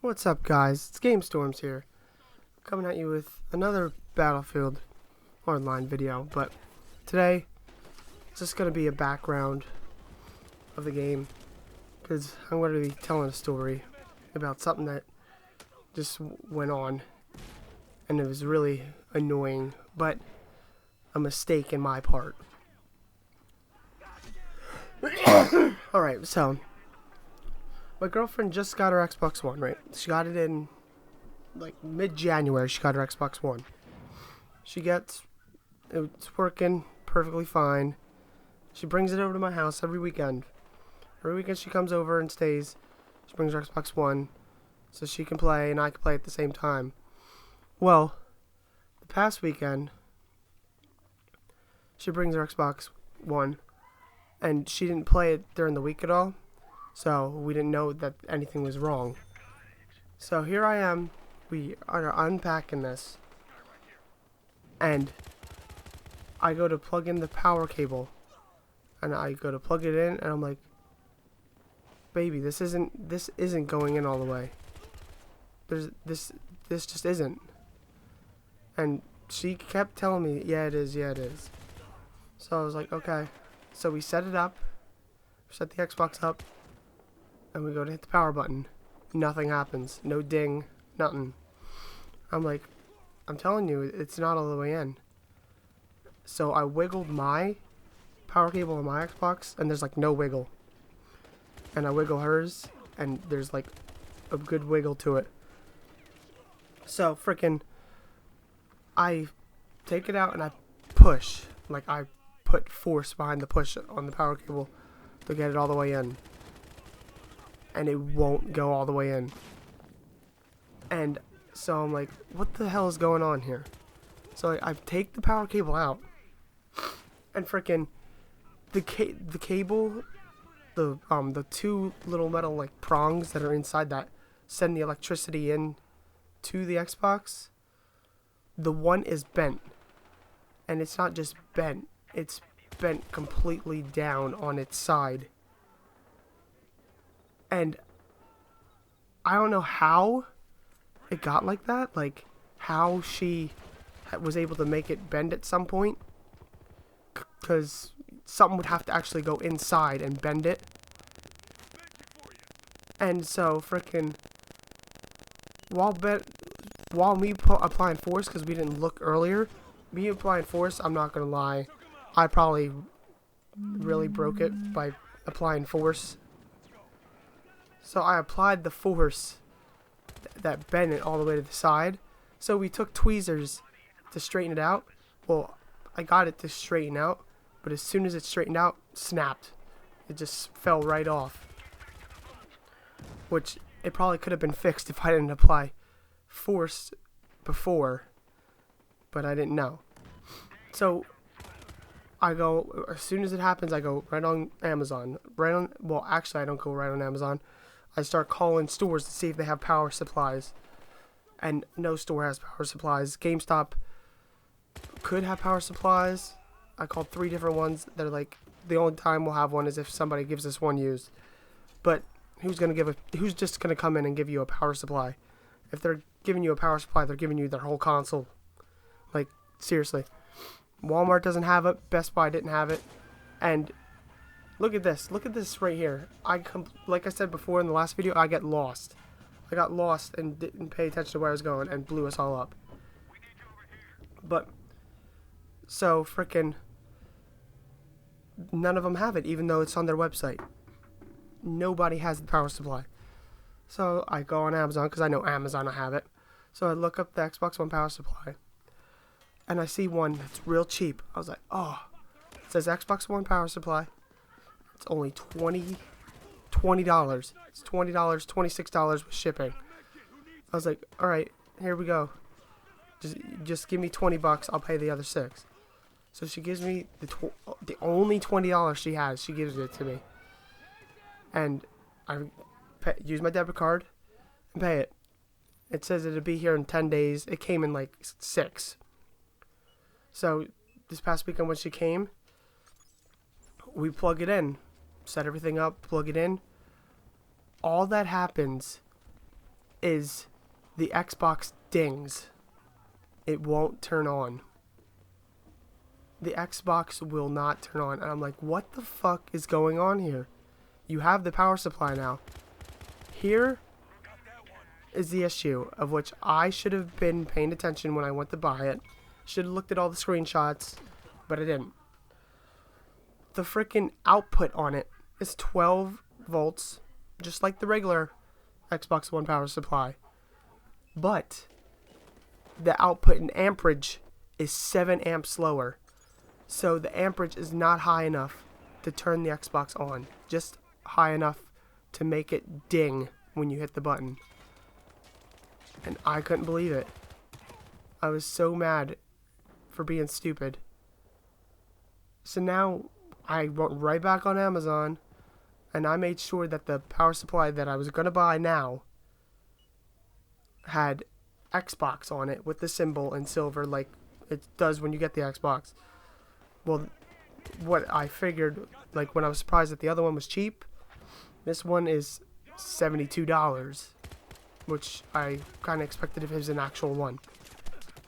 What's up, guys? It's Game Storms here, coming at you with another Battlefield Hardline video, but today it's just going to be a background of the game, because I'm going to be telling a story about something that just went on, and it was really annoying, but a mistake in my part. Alright, so my girlfriend just got her Xbox One, right? She got it in, like, mid-January. She got her Xbox One. It's working perfectly fine. She brings it over to my house every weekend. Every weekend she comes over and stays. She brings her Xbox One so she can play and I can play at the same time. Well, the past weekend, she brings her Xbox One and she didn't play it during the week at all. So we didn't know that anything was wrong. So here I am. We are unpacking this. And I go to plug in the power cable. And I go to plug it in and I'm like, baby, this isn't going in all the way. This just isn't. And she kept telling me, yeah it is. So I was like, okay. So we set it up. Set the Xbox up. And we go to hit the power button. Nothing happens. No ding. Nothing. I'm like, I'm telling you, it's not all the way in. So I wiggled my power cable on my Xbox, and there's like no wiggle. And I wiggle hers, and there's like a good wiggle to it. So frickin', I take it out and I push. Like I put force behind the push on the power cable to get it all the way in. And it won't go all the way in. And so I'm like, what the hell is going on here? So I take the power cable out, and frickin' the cable, the two little metal like prongs that are inside that send the electricity in to the Xbox, the one is bent. And it's not just bent, it's bent completely down on its side. And I don't know how it got like that, like how she was able to make it bend at some point, because something would have to actually go inside and bend it. And so frickin' while me applying force, because we didn't look earlier, me applying force, I'm not gonna lie, I probably really broke it by applying force. So I applied the force that bent it all the way to the side. So we took tweezers to straighten it out. Well, I got it to straighten out, but as soon as it straightened out, snapped. It just fell right off. Which it probably could have been fixed if I didn't apply force before, but I didn't know. So I go, as soon as it happens, I go right on Amazon. Well, actually I don't go right on Amazon. I start calling stores to see if they have power supplies. And no store has power supplies. GameStop could have power supplies. I called 3 different ones. They're like, the only time we'll have one is if somebody gives us one used. But who's just gonna come in and give you a power supply? If they're giving you a power supply, they're giving you their whole console. Like, seriously. Walmart doesn't have it. Best Buy didn't have it. And look at this right here. Like I said before in the last video, I got lost and didn't pay attention to where I was going and blew us all up. But so frickin' none of them have it, even though it's on their website. Nobody has the power supply. So I go on Amazon, because I know Amazon will have it. So I look up the Xbox One power supply, and I see one that's real cheap. I was like, oh, it says Xbox One power supply. It's only $20. It's $20, $26 with shipping. I was like, alright, here we go. Just give me $20, I'll pay the other $6. So she gives me the only $20 she has, she gives it to me. And I use my debit card and pay it. It says it'll be here in 10 days. It came in like 6. So this past weekend when she came, we plug it in, set everything up, plug it in. All that happens is the Xbox dings. It won't turn on. The Xbox will not turn on. And I'm like, what the fuck is going on here? You have the power supply now. Here is the issue of which I should have been paying attention when I went to buy it. Should have looked at all the screenshots, but I didn't. The freaking output on it is 12 volts, just like the regular Xbox One power supply. But the output in amperage is 7 amps lower. So the amperage is not high enough to turn the Xbox on. Just high enough to make it ding when you hit the button. And I couldn't believe it. I was so mad for being stupid. So now I went right back on Amazon and I made sure that the power supply that I was going to buy now had Xbox on it with the symbol in silver like it does when you get the Xbox. Well, what I figured, like when I was surprised that the other one was cheap, this one is $72, which I kind of expected if it was an actual one.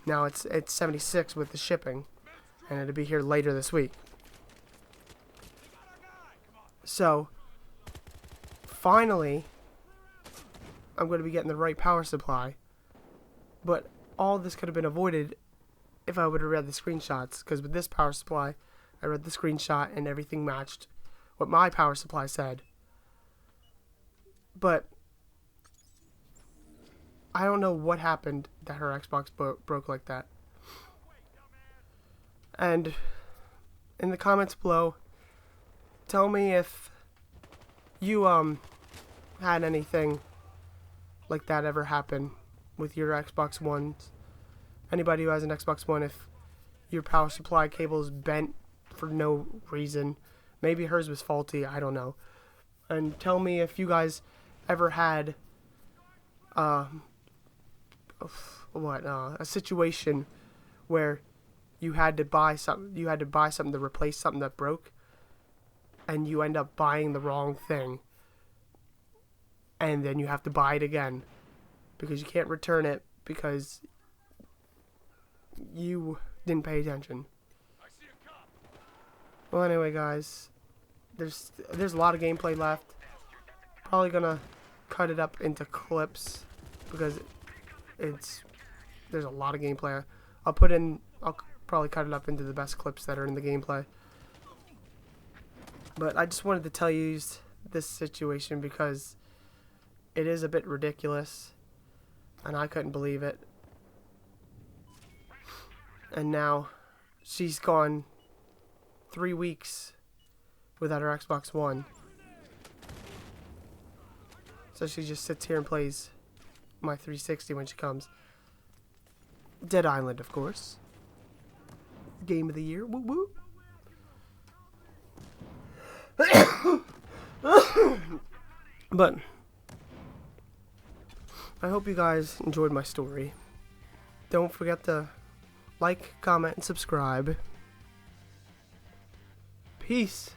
Now it's $76 with the shipping, and it'll be here later this week. So, finally, I'm going to be getting the right power supply, but all this could have been avoided if I would have read the screenshots, because with this power supply, I read the screenshot and everything matched what my power supply said. But I don't know what happened that her Xbox broke like that. And in the comments below, tell me if you had anything like that ever happen with your Xbox Ones. Anybody who has an Xbox One, if your power supply cable is bent for no reason. Maybe hers was faulty, I don't know. And tell me if you guys ever had a situation where you had to buy something to replace something that broke, and you end up buying the wrong thing, and then you have to buy it again because you can't return it because you didn't pay attention. Well, anyway, guys, there's a lot of gameplay left. Probably gonna cut it up into clips because there's a lot of gameplay. I'll probably cut it up into the best clips that are in the gameplay. But I just wanted to tell you this situation because it is a bit ridiculous, and I couldn't believe it. And now she's gone 3 weeks without her Xbox One. So she just sits here and plays my 360 when she comes. Dead Island, of course. Game of the year. Woo woo. But I hope you guys enjoyed my story. Don't forget to like, comment, and subscribe. Peace.